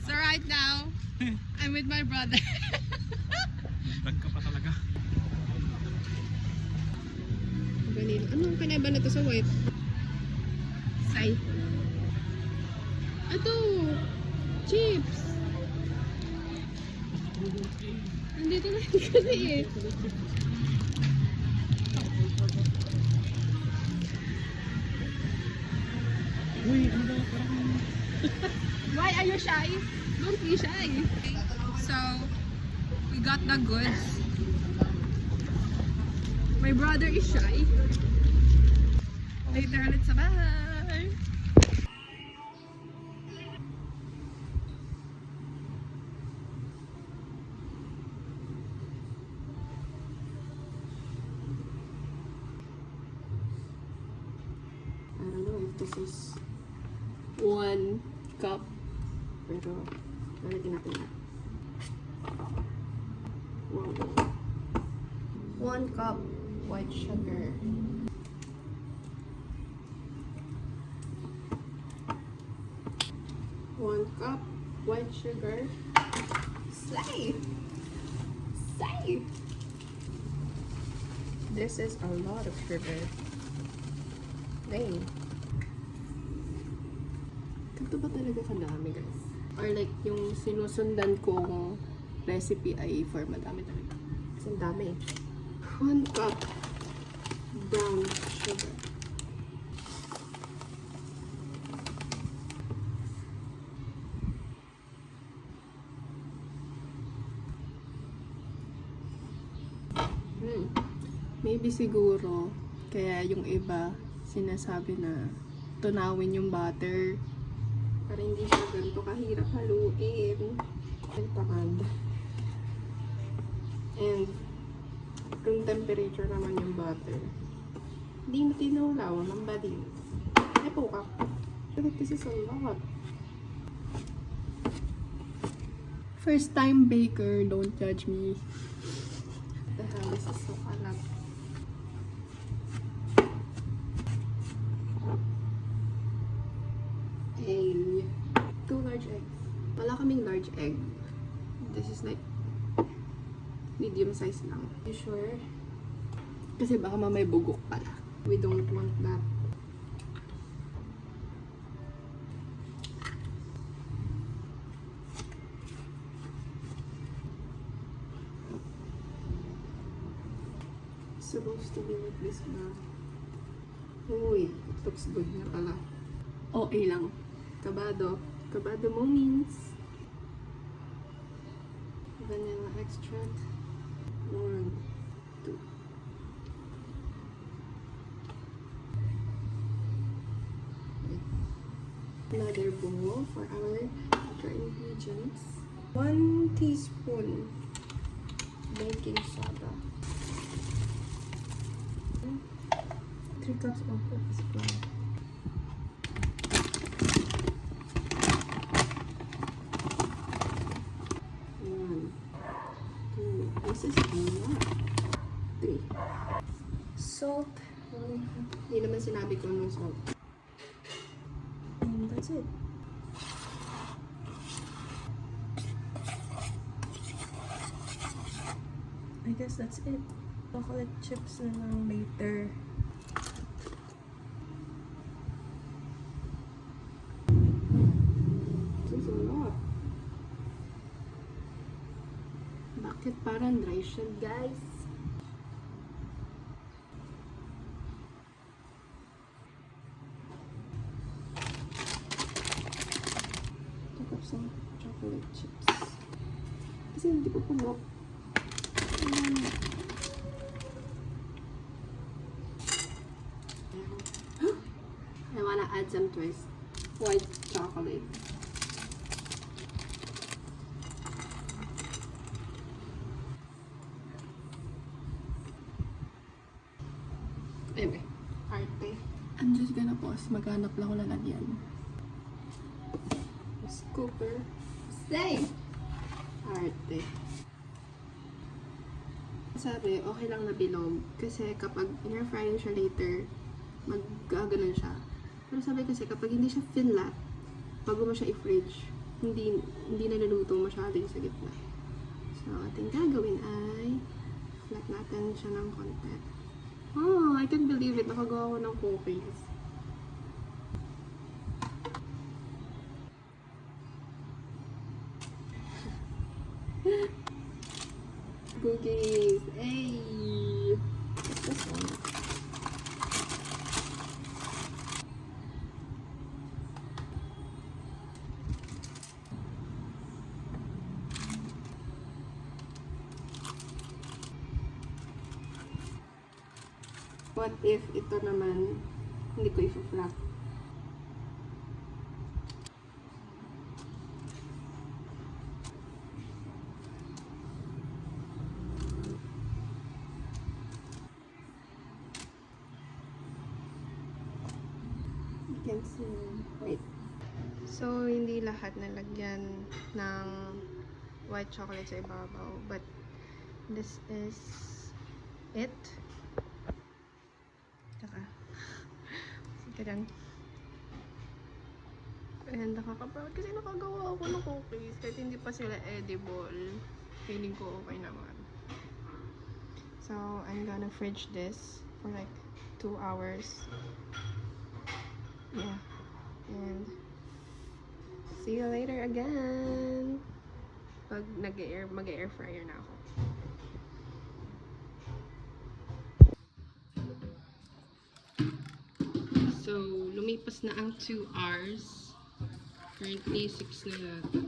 So right now, I'm with my brother. Vlog ka pa talaga. Vanilla. Anong pinaiba na to sa white? Say. Ito! Chips! Nandito na yun kasi eh. Uy, ano ba? Parang... Why are you shy? Don't be shy. So, we got the goods. My brother is shy. Later ulit sa bahay. I don't know if this is 1 cup, pero lalagyan natin na. 1 cup white sugar. 1 cup white sugar. Slay! Slay! This is a lot of sugar. Dang. Ganito ba talaga kadami, guys? Or like, yung sinusundan kong recipe ay for madami talaga. Kasi ang dami. 1 cup brown sugar. Maybe siguro, kaya yung iba sinasabi na tunawin yung butter para hindi siya ganito kahirap haluin. Ay, tamad. And room temperature naman yung butter. Hindi mo tinulaw ng bading. Ay, puka. But this is a lot. First time baker, don't judge me. The hell, this is so alat. A 2 large eggs. Wala kaming large egg. This is like medium size lang. You sure? Kasi baka mamay bugok pala. We don't want that. It's supposed to be like this na. Uy, it looks good na pala. Okay lang. Kabado. Kabado moments. Vanilla extract. 1, 2. Another bowl for our dry ingredients. 1 teaspoon baking soda. 3 cups all-purpose flour. 1, 2. This is a lot. 3. Salt. Hindi naman sinabi ko ng salt. And that's it. I guess that's it. Chocolate chips na lang later. This is a lot. Bakit parang dry siya, guys? Some chocolate chips. Kasi hindi ko pumok. I wanna add some twist. White chocolate. Anyway, arte. I'm just gonna pause. Maghanap lang ako lalagyan. Scooper. Stay! Arte. Sabi, okay lang na bilog. Kasi kapag in-air-fryer siya later, mag-gaganon siya. Pero sabi kasi kapag hindi siya finlat, bago mo siya i-fridge, hindi naluluto masyado yung sa gitna. So, ating gagawin ay flat natin siya ng konti. Oh, I can't believe it. Nakagawa ko ng cookies. Cookies! Hey! What's this one? What if ito naman hindi ko i-flap? You can see. Wait. So, hindi lahat nalagyan ng white chocolate sa ibabaw. But, this is it. Ganyan. And nakaka-proud kasi nakagawa ako ng cookies kahit hindi pa sila edible. Feeling ko okay naman. So, I'm gonna fridge this for like 2 hours. Yeah. And see you later again. Pag mag-air fryer na ako. So, lumipas na ang 2 hours. Currently, 6 na yata.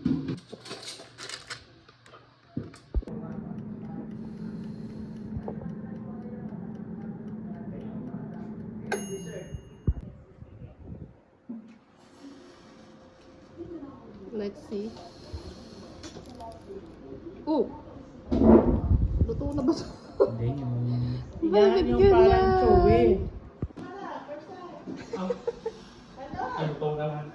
Let's see. Oh! Luto na ba ito? Hindi, Bakit Yan yung parang ganyan? chewy. Ano to naman?